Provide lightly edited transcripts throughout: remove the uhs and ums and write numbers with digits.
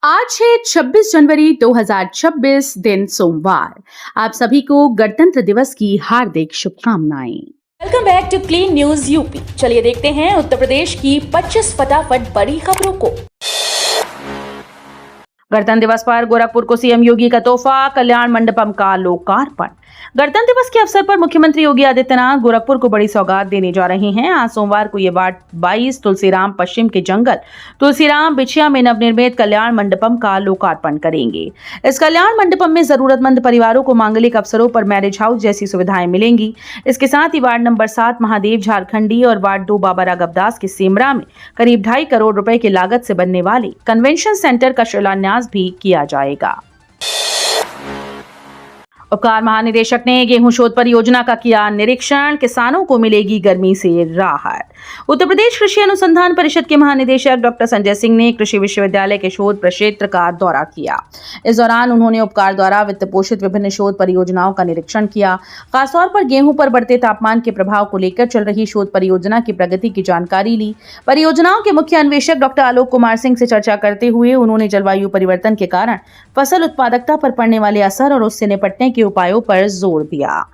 आज है 26 जनवरी 2026 दिन सोमवार। आप सभी को गणतंत्र दिवस की हार्दिक शुभकामनाएं। Welcome back to clean news UP. चलिए देखते हैं उत्तर प्रदेश की 25 फटाफट बड़ी खबरों को। गणतंत्र दिवस पर गोरखपुर को सीएम योगी का तोहफा, कल्याण मंडपम का लोकार्पण। गणतंत्र दिवस के अवसर पर मुख्यमंत्री योगी आदित्यनाथ गोरखपुर को बड़ी सौगात देने जा रहे हैं। आज सोमवार को ये वार्ड 22 तुलसीराम पश्चिम के जंगल तुलसीराम बिछिया में नवनिर्मित कल्याण मंडपम का लोकार्पण करेंगे। इस कल्याण मंडपम में जरूरतमंद परिवारों को मांगलिक अवसरों पर मैरिज हाउस जैसी सुविधाएं मिलेंगी। इसके साथ ही वार्ड नंबर 7 महादेव झारखंडी और वार्ड 2 बाबा राघव दास के सेमरा में करीब 2.5 करोड़ रुपए की लागत से बनने वाले कन्वेंशन सेंटर का शिलान्यास भी किया जाएगा। उपकार महानिदेशक ने गेहूं शोध परियोजना का किया निरीक्षण, किसानों को मिलेगी गर्मी से राहत। उत्तर प्रदेश कृषि अनुसंधान परिषद के महानिदेशक डॉक्टर संजय सिंह ने कृषि विश्वविद्यालय के शोध प्रक्षेत्र का दौरा किया। इस दौरान उन्होंने उपकार द्वारा वित्त पोषित विभिन्न शोध परियोजनाओं का निरीक्षण किया। खासतौर पर गेहूं पर बढ़ते तापमान के प्रभाव को लेकर चल रही शोध परियोजना की प्रगति की जानकारी ली। परियोजनाओं के मुख्य अन्वेषक डॉक्टर आलोक कुमार सिंह से चर्चा करते हुए उन्होंने जलवायु परिवर्तन के कारण फसल उत्पादकता पर पड़ने वाले असर और उससे निपटने के उपायों पर जोर दिया।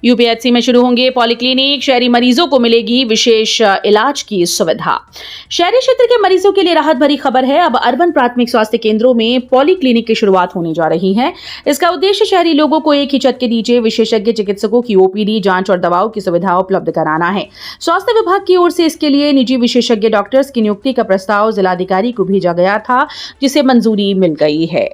यूपीएचसी में शुरू होंगे पॉलीक्लिनिक, शहरी मरीजों को मिलेगी विशेष इलाज की सुविधा। शहरी क्षेत्र के मरीजों के लिए राहत भरी खबर है। अब अर्बन प्राथमिक स्वास्थ्य केंद्रों में पॉलीक्लिनिक की शुरुआत होने जा रही है। इसका उद्देश्य शहरी लोगों को एक ही छत के नीचे विशेषज्ञ चिकित्सकों की ओपीडी, जांच और दवाओं की सुविधा उपलब्ध कराना है। स्वास्थ्य विभाग की ओर से इसके लिए निजी विशेषज्ञ डॉक्टर्स की नियुक्ति का प्रस्ताव जिलाधिकारी को भेजा गया था, जिसे मंजूरी मिल गई है।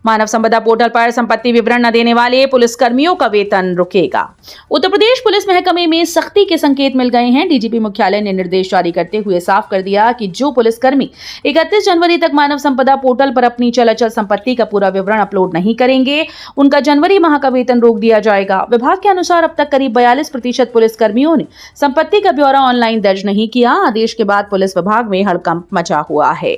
मानव संपदा पोर्टल पर संपत्ति विवरण न देने वाले पुलिसकर्मियों का वेतन रुकेगा। उत्तर प्रदेश पुलिस महकमे में सख्ती के संकेत मिल गए हैं। डीजीपी मुख्यालय ने निर्देश जारी करते हुए साफ कर दिया कि जो पुलिसकर्मी 31 जनवरी तक मानव संपदा पोर्टल पर अपनी चल अचल संपत्ति का पूरा विवरण अपलोड नहीं करेंगे, उनका जनवरी माह का वेतन रोक दिया जाएगा। विभाग के अनुसार अब तक करीब 42% पुलिसकर्मियों ने संपत्ति का ब्यौरा ऑनलाइन दर्ज नहीं किया। आदेश के बाद पुलिस विभाग में हड़कंप मचा हुआ है।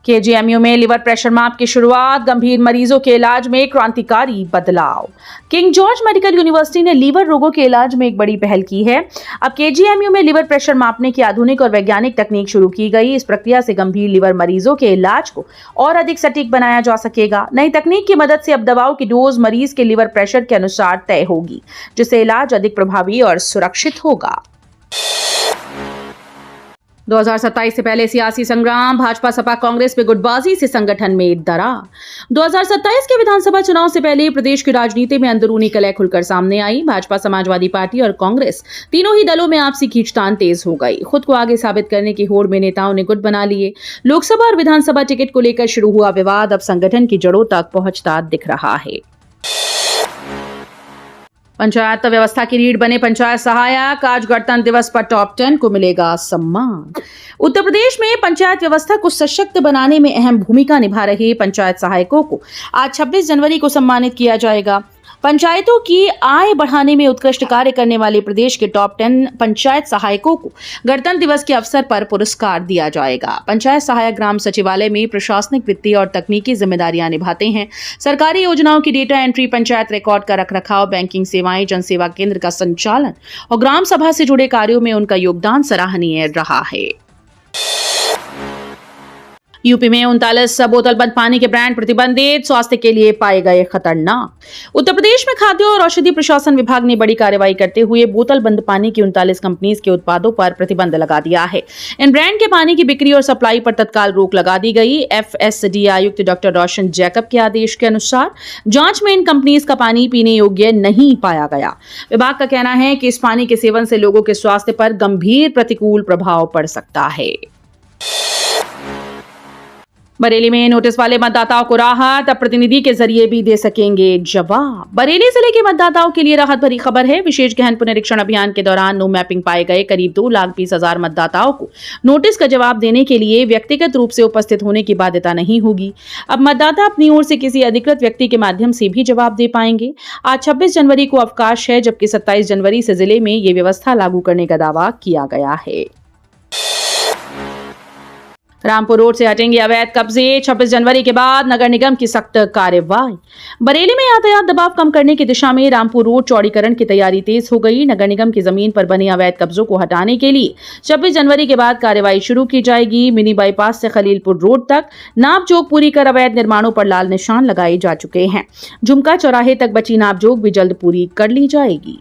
केजीएमयू में लिवर प्रेशर माप की शुरुआत, गंभीर मरीजों के इलाज में क्रांतिकारी बदलाव। किंग जॉर्ज मेडिकल यूनिवर्सिटी ने लीवर रोगों के इलाज में एक बड़ी पहल की है। अब केजीएमयू में लिवर प्रेशर मापने की आधुनिक और वैज्ञानिक तकनीक शुरू की गई। इस प्रक्रिया से गंभीर लिवर मरीजों के इलाज को और अधिक सटीक बनाया जा सकेगा। नई तकनीक की मदद से अब दवाओं की डोज मरीज के लिवर प्रेशर के अनुसार तय होगी, जिससे इलाज अधिक प्रभावी और सुरक्षित होगा। 2027 से पहले सियासी संग्राम, भाजपा सपा कांग्रेस में गुटबाजी से संगठन में दरार। 2027 के विधानसभा चुनाव से पहले प्रदेश की राजनीति में अंदरूनी कलह खुलकर सामने आई। भाजपा, समाजवादी पार्टी और कांग्रेस तीनों ही दलों में आपसी खींचतान तेज हो गई। खुद को आगे साबित करने की होड़ में नेताओं ने गुट बना लिए। लोकसभा और विधानसभा टिकट को लेकर शुरू हुआ विवाद अब संगठन की जड़ों तक पहुंचता दिख रहा है। पंचायत व्यवस्था की रीढ़ बने पंचायत सहायक, आज गणतंत्र दिवस पर टॉप 10 को मिलेगा सम्मान। उत्तर प्रदेश में पंचायत व्यवस्था को सशक्त बनाने में अहम भूमिका निभा रहे पंचायत सहायकों को आज 26 जनवरी को सम्मानित किया जाएगा। पंचायतों की आय बढ़ाने में उत्कृष्ट कार्य करने वाले प्रदेश के टॉप 10 पंचायत सहायकों को गणतंत्र दिवस के अवसर पर पुरस्कार दिया जाएगा। पंचायत सहायक ग्राम सचिवालय में प्रशासनिक, वित्तीय और तकनीकी जिम्मेदारियां निभाते हैं। सरकारी योजनाओं की डेटा एंट्री, पंचायत रिकॉर्ड का रखरखाव, बैंकिंग सेवाएं, जनसेवा केंद्र का संचालन और ग्राम सभा से जुड़े कार्यों में उनका योगदान सराहनीय रहा है। यूपी में 39 बोतल बंद पानी के ब्रांड प्रतिबंधित, स्वास्थ्य के लिए पाए गए खतरनाक। उत्तर प्रदेश में खाद्य और औषधि प्रशासन विभाग ने बड़ी कार्रवाई करते हुए बोतल बंद पानी की 39 कंपनीज के उत्पादों पर प्रतिबंध लगा दिया है। इन ब्रांड के पानी की बिक्री और सप्लाई पर तत्काल रोक लगा दी गई। एफएसडी आयुक्त डॉक्टर रोशन जैकब के आदेश के अनुसार जांच में इन कंपनीज का पानी पीने योग्य नहीं पाया गया। विभाग का कहना है कि इस पानी के सेवन से लोगों के स्वास्थ्य पर गंभीर प्रतिकूल प्रभाव पड़ सकता है। बरेली में नोटिस वाले मतदाताओं को राहत, अब प्रतिनिधि के जरिए भी दे सकेंगे जवाब। बरेली जिले के मतदाताओं के लिए राहत भरी खबर है। विशेष गहन पुनरीक्षण अभियान के दौरान नो मैपिंग पाए गए करीब 2,20,000 मतदाताओं को नोटिस का जवाब देने के लिए व्यक्तिगत रूप से उपस्थित होने की बाध्यता नहीं होगी। अब मतदाता अपनी ओर से किसी अधिकृत व्यक्ति के माध्यम से भी जवाब दे पाएंगे। आज 26 जनवरी को अवकाश है, जबकि 27 जनवरी से जिले में ये व्यवस्था लागू करने का दावा किया गया है। रामपुर रोड से हटेंगे अवैध कब्जे, 26 जनवरी के बाद नगर निगम की सख्त कार्रवाई। बरेली में यातायात दबाव कम करने की दिशा में रामपुर रोड चौड़ीकरण की तैयारी तेज हो गई। नगर निगम की जमीन पर बने अवैध कब्जों को हटाने के लिए 26 जनवरी के बाद कार्रवाई शुरू की जाएगी। मिनी बाईपास से खलीलपुर रोड तक नापजोक पूरी कर अवैध निर्माणों पर लाल निशान लगाए जा चुके हैं। झुमका चौराहे तक बची नापजोक भी जल्द पूरी कर ली जाएगी।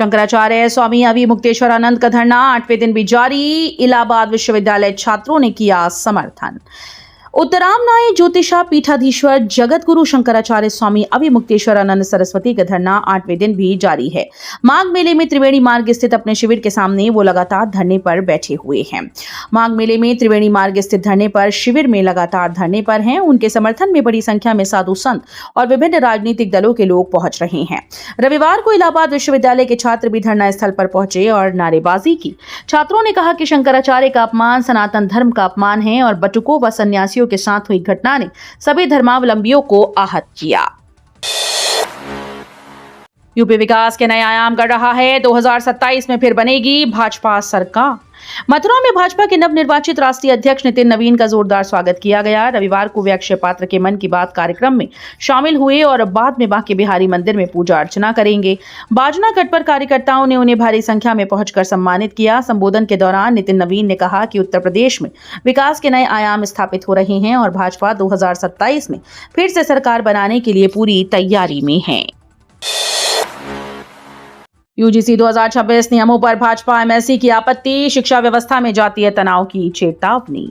शंकराचार्य स्वामी अविमुक्तेश्वरानंद का धरना 8वें दिन भी जारी। इलाहाबाद विश्वविद्यालय छात्रों ने किया समर्थन। उत्तरामनाय ज्योतिषा पीठाधीश्वर जगत गुरु शंकराचार्य स्वामी अविमुक्तेश्वरानंद सरस्वती का धरना 8वें दिन भी जारी है। माघ मेले में त्रिवेणी मार्ग स्थित अपने शिविर के सामने वो लगातार धरने पर बैठे हुए हैं। माघ मेले में त्रिवेणी मार्ग स्थित धरने पर शिविर में लगातार धरने पर हैं। उनके समर्थन में बड़ी संख्या में साधु संत और विभिन्न राजनीतिक दलों के लोग पहुंच रहे हैं। रविवार को इलाहाबाद विश्वविद्यालय के छात्र भी धरना स्थल पर पहुंचे और नारेबाजी की। छात्रों ने कहा कि शंकराचार्य का अपमान सनातन धर्म का अपमान है और बटुकों व सन्यासियों के साथ हुई घटना ने सभी धर्मावलंबियों को आहत किया। यूपी विकास के नए आयाम गढ़ रहा है। 2027 में फिर बनेगी भाजपा सरकार। मथुरा में भाजपा के नवनिर्वाचित राष्ट्रीय अध्यक्ष नितिन नवीन का जोरदार स्वागत किया गया। रविवार को वे अक्षय पात्र के मन की बात कार्यक्रम में शामिल हुए और बाद में बांके बिहारी मंदिर में पूजा अर्चना करेंगे। बाजना कट पर कार्यकर्ताओं ने उन्हें भारी संख्या में पहुंचकर सम्मानित किया। संबोधन के दौरान नितिन नवीन ने कहा कि उत्तर प्रदेश में विकास के नए आयाम स्थापित हो रहे हैं और भाजपा 2027 में फिर से सरकार बनाने के लिए पूरी तैयारी में है। यूजीसी 2026 नियमों पर भाजपा एमएलसी की आपत्ति। शिक्षा व्यवस्था में जातीय तनाव की चेतावनी।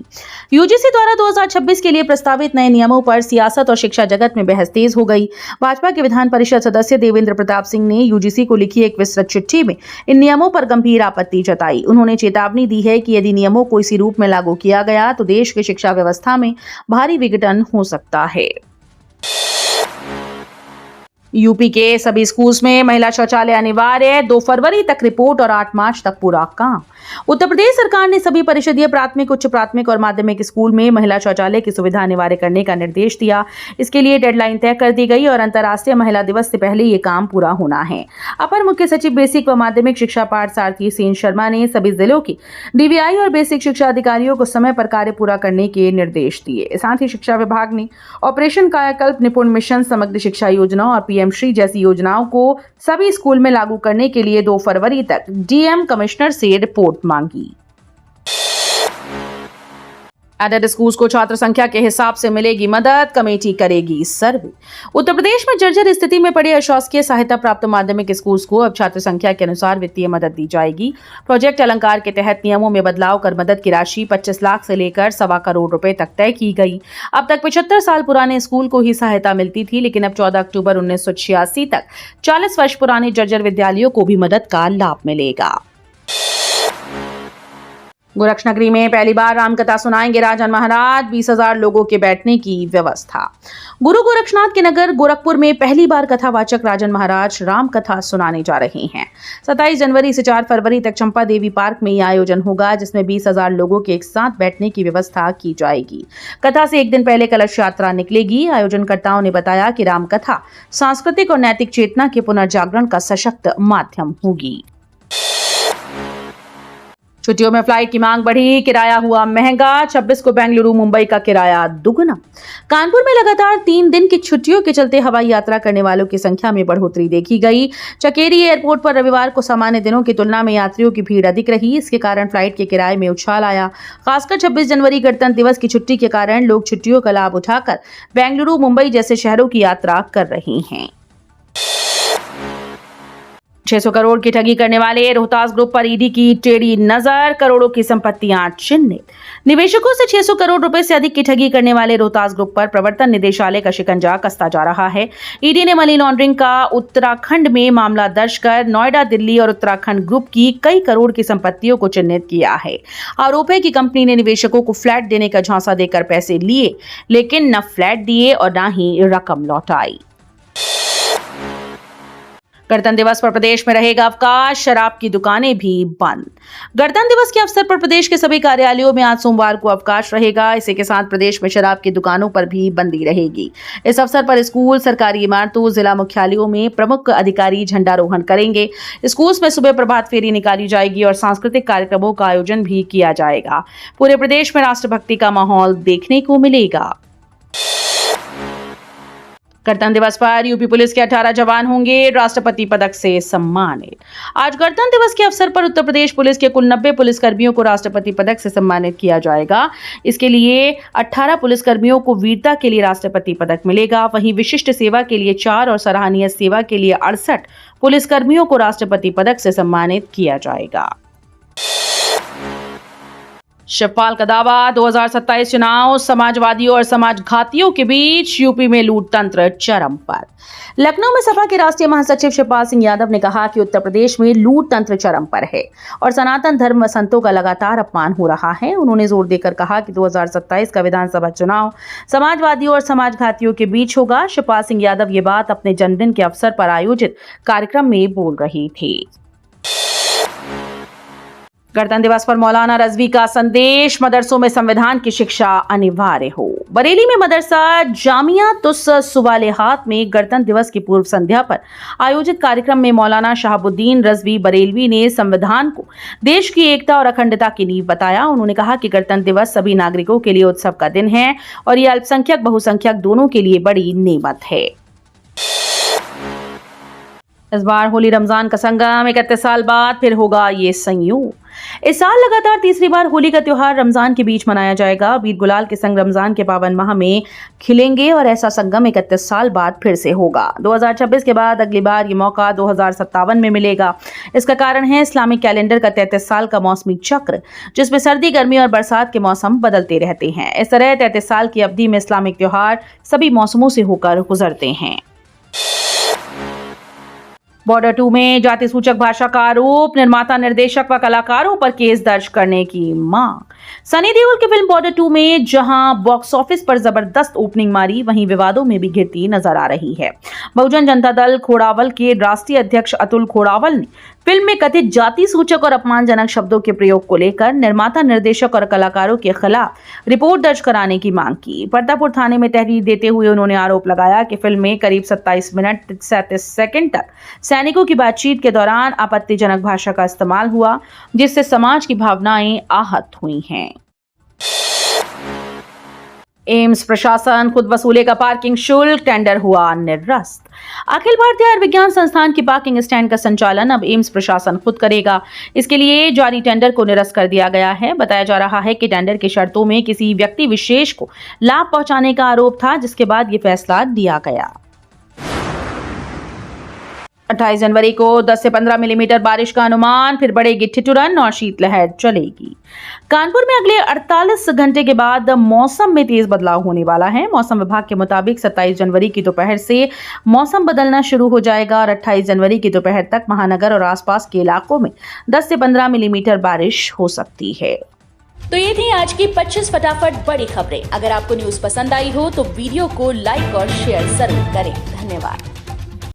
यूजीसी द्वारा 2026 के लिए प्रस्तावित नए नियमों पर सियासत और शिक्षा जगत में बहस तेज हो गई। भाजपा के विधान परिषद सदस्य देवेंद्र प्रताप सिंह ने यूजीसी को लिखी एक विस्तृत चिट्ठी में इन नियमों पर गंभीर आपत्ति जताई। उन्होंने चेतावनी दी है कि यदि नियमों को इसी रूप में लागू किया गया तो देश की शिक्षा व्यवस्था में भारी विघटन हो सकता है। यूपी के सभी स्कूल्स में महिला शौचालय अनिवार्य। 2 फरवरी तक रिपोर्ट और 8 मार्च तक पूरा काम। उत्तर प्रदेश सरकार ने सभी परिषदीय प्राथमिक, उच्च प्राथमिक और माध्यमिक स्कूल में महिला शौचालय की सुविधा अनिवार्य करने का निर्देश दिया। इसके लिए डेडलाइन तय कर दी गई और अंतर्राष्ट्रीय महिला दिवस से पहले ये काम पूरा होना है। अपर मुख्य सचिव बेसिक व माध्यमिक शिक्षा पाठ सारथी सेन शर्मा ने सभी जिलों की डीवीआई और बेसिक शिक्षा अधिकारियों को समय पर कार्य पूरा करने के निर्देश दिए। साथ ही शिक्षा विभाग ने ऑपरेशन कायाकल्प, निपुण मिशन, समग्र शिक्षा योजना और पीएम श्री जैसी योजनाओं को सभी स्कूल में लागू करने के लिए 2 फरवरी तक डीएम कमिश्नर से रिपोर्ट मांगी। एडेड स्कूल्स को छात्र संख्या के हिसाब से मिलेगी मदद, कमेटी करेगी सर्वे। उत्तर प्रदेश में जर्जर स्थिति में पड़े अशासकीय सहायता प्राप्त माध्यमिक स्कूल्स को अब छात्र संख्या के अनुसार वित्तीय मदद दी जाएगी। प्रोजेक्ट अलंकार के तहत नियमों में बदलाव कर मदद की राशि 25 लाख से लेकर 1.25 करोड़ रुपए तक तय की गई। अब तक 75 साल पुराने स्कूल को ही सहायता मिलती थी, लेकिन अब 14 अक्टूबर 1986 तक 40 वर्ष पुराने जर्जर विद्यालयों को भी मदद का लाभ मिलेगा। गोरक्षनगरी में पहली बार रामकथा सुनाएंगे राजन महाराज। 20,000 लोगों के बैठने की व्यवस्था। गुरु गोरक्षनाथ के नगर गोरखपुर में पहली बार कथावाचक राजन महाराज रामकथा सुनाने जा रहे हैं। 27 जनवरी से 4 फरवरी तक चंपा देवी पार्क में यह आयोजन होगा, जिसमें 20,000 लोगों के एक साथ बैठने की व्यवस्था की जाएगी। कथा से एक दिन पहले कलश यात्रा निकलेगी। आयोजनकर्ताओं ने बताया कि रामकथा सांस्कृतिक और नैतिक चेतना के पुनर्जागरण का सशक्त माध्यम होगी। छुट्टियों में फ्लाइट की मांग बढ़ी, किराया हुआ महंगा। 26 को बेंगलुरु मुंबई का किराया दुगना। कानपुर में लगातार 3 दिन की छुट्टियों के चलते हवाई यात्रा करने वालों की संख्या में बढ़ोतरी देखी गई। चकेरी एयरपोर्ट पर रविवार को सामान्य दिनों की तुलना में यात्रियों की भीड़ अधिक रही। इसके कारण फ्लाइट के किराए में उछाल आया। खासकर 26 जनवरी गणतंत्र दिवस की छुट्टी के कारण लोग छुट्टियों का लाभ उठाकर बेंगलुरु, मुंबई जैसे शहरों की यात्रा कर रहे हैं। 600 करोड़ की ठगी करने वाले रोहतास ग्रुप पर ईडी की टेढ़ी नजर। करोड़ों की संपत्तियां चिन्हित। निवेशकों से 600 करोड़ रुपए से अधिक की ठगी करने वाले रोहतास ग्रुप पर प्रवर्तन निदेशालय का शिकंजा कसता जा रहा है। ईडी ने मनी लॉन्ड्रिंग का उत्तराखंड में मामला दर्ज कर नोएडा, दिल्ली और उत्तराखंड ग्रुप की कई करोड़ की संपत्तियों को चिन्हित किया है। आरोप है कि कंपनी ने निवेशकों को फ्लैट देने का झांसा देकर पैसे लिए, लेकिन न फ्लैट दिए और न ही रकम लौटाई। गणतंत्र दिवस पर प्रदेश में रहेगा अवकाश, शराब की दुकानें भी बंद। गणतंत्र दिवस के अवसर पर प्रदेश के सभी कार्यालयों में आज सोमवार को अवकाश रहेगा। इसी के साथ प्रदेश में शराब की दुकानों पर भी बंदी रहेगी। इस अवसर पर स्कूल, सरकारी इमारतों, जिला मुख्यालयों में प्रमुख अधिकारी झंडारोहण करेंगे। स्कूल्स में सुबह प्रभात फेरी निकाली जाएगी और सांस्कृतिक कार्यक्रमों का आयोजन भी किया जाएगा। पूरे प्रदेश में राष्ट्रभक्ति का माहौल देखने को मिलेगा। गणतंत्र दिवस पर यूपी पुलिस के 18 जवान होंगे राष्ट्रपति पदक से सम्मानित। आज गणतंत्र दिवस के अवसर पर उत्तर प्रदेश पुलिस के कुल 90 पुलिसकर्मियों को राष्ट्रपति पदक से सम्मानित किया जाएगा। इसके लिए 18 पुलिसकर्मियों को वीरता के लिए राष्ट्रपति पदक मिलेगा। वहीं विशिष्ट सेवा के लिए 4 और सराहनीय सेवा के लिए 68 पुलिसकर्मियों को राष्ट्रपति पदक से सम्मानित किया जाएगा। शिवपाल का दावा, 2027 चुनाव समाजवादियों और समाजघातियों के बीच यूपी में लूट तंत्र चरम पर। लखनऊ में सपा के राष्ट्रीय महासचिव शिवपाल सिंह यादव ने कहा कि उत्तर प्रदेश में लूट तंत्र चरम पर है और सनातन धर्म व संतों का लगातार अपमान हो रहा है। उन्होंने जोर देकर कहा कि 2027 का विधानसभा चुनाव समाजवादियों और समाजघातियों के बीच होगा। शिवपाल सिंह यादव ये बात अपने जन्मदिन के अवसर पर आयोजित कार्यक्रम में बोल रही थी। गणतंत्र दिवस पर मौलाना रजवी का संदेश, मदरसों में संविधान की शिक्षा अनिवार्य हो। बरेली में मदरसा जामिया तुस सुवालिहात में गणतंत्र दिवस की पूर्व संध्या पर आयोजित कार्यक्रम में मौलाना शहाबुद्दीन रजवी बरेलवी ने संविधान को देश की एकता और अखंडता की नींव बताया। उन्होंने कहा कि गणतंत्र दिवस सभी नागरिकों के लिए उत्सव का दिन है और ये अल्पसंख्यक बहुसंख्यक दोनों के लिए बड़ी नेमत है। इस बार होली रमजान का संगम, 31 साल बाद फिर होगा ये संयोग। इस साल लगातार तीसरी बार होली का त्योहार रमजान के बीच मनाया जाएगा। बीत गुलाल के संग रमजान के पावन माह में खिलेंगे और ऐसा संगम 31 साल बाद फिर से होगा। 2026 के बाद अगली बार ये मौका 2057 में मिलेगा। इसका कारण है इस्लामिक कैलेंडर का 33 साल का मौसमी चक्र, जिसमें सर्दी, गर्मी और बरसात के मौसम बदलते रहते हैं। इस तरह 33 साल की अवधि में इस्लामिक त्योहार सभी मौसमों से होकर गुजरते हैं। बॉर्डर 2 में जाति सूचक भाषा का आरोप, निर्माता, निर्देशक व कलाकारों पर केस दर्ज करने की मांग। सनी देओल की फिल्म बॉर्डर 2 में जहां बॉक्स ऑफिस पर जबरदस्त ओपनिंग मारी, वहीं विवादों में भी घिरती नजर आ रही है। बहुजन जनता दल खोड़ावल के राष्ट्रीय अध्यक्ष अतुल खोड़ावल ने फिल्म में कथित जाति सूचक और अपमानजनक शब्दों के प्रयोग को लेकर निर्माता, निर्देशक और कलाकारों के खिलाफ रिपोर्ट दर्ज कराने की मांग की। परतापुर थाने में तहरीर देते हुए उन्होंने आरोप लगाया कि फिल्म में करीब 27 मिनट 37 सेकंड तक सैनिकों की बातचीत के दौरान आपत्तिजनक भाषा का इस्तेमाल हुआ, जिससे समाज की भावनाएं आहत हुई हैं। एम्स प्रशासन खुद वसूलेगा पार्किंग शुल्क, टेंडर हुआ निरस्त। अखिल भारतीय आयुर्विज्ञान संस्थान की पार्किंग स्टैंड का संचालन अब एम्स प्रशासन खुद करेगा। इसके लिए जारी टेंडर को निरस्त कर दिया गया है। बताया जा रहा है कि टेंडर की शर्तों में किसी व्यक्ति विशेष को लाभ पहुंचाने का आरोप था, जिसके बाद ये फैसला दिया गया। 28 जनवरी को 10 से 15 मिलीमीटर बारिश का अनुमान, फिर बढ़ेगी ठिठुरन और शीतलहर चलेगी। कानपुर में अगले 48 घंटे के बाद मौसम में तेज बदलाव होने वाला है। मौसम विभाग के मुताबिक 27 जनवरी की दोपहर से मौसम बदलना शुरू हो जाएगा और 28 जनवरी की दोपहर तक महानगर और आसपास के इलाकों में 10 से 15 मिलीमीटर बारिश हो सकती है। तो ये थी आज की 25 फटाफट बड़ी खबरें। अगर आपको न्यूज पसंद आई हो तो वीडियो को लाइक और शेयर जरूर करें। धन्यवाद।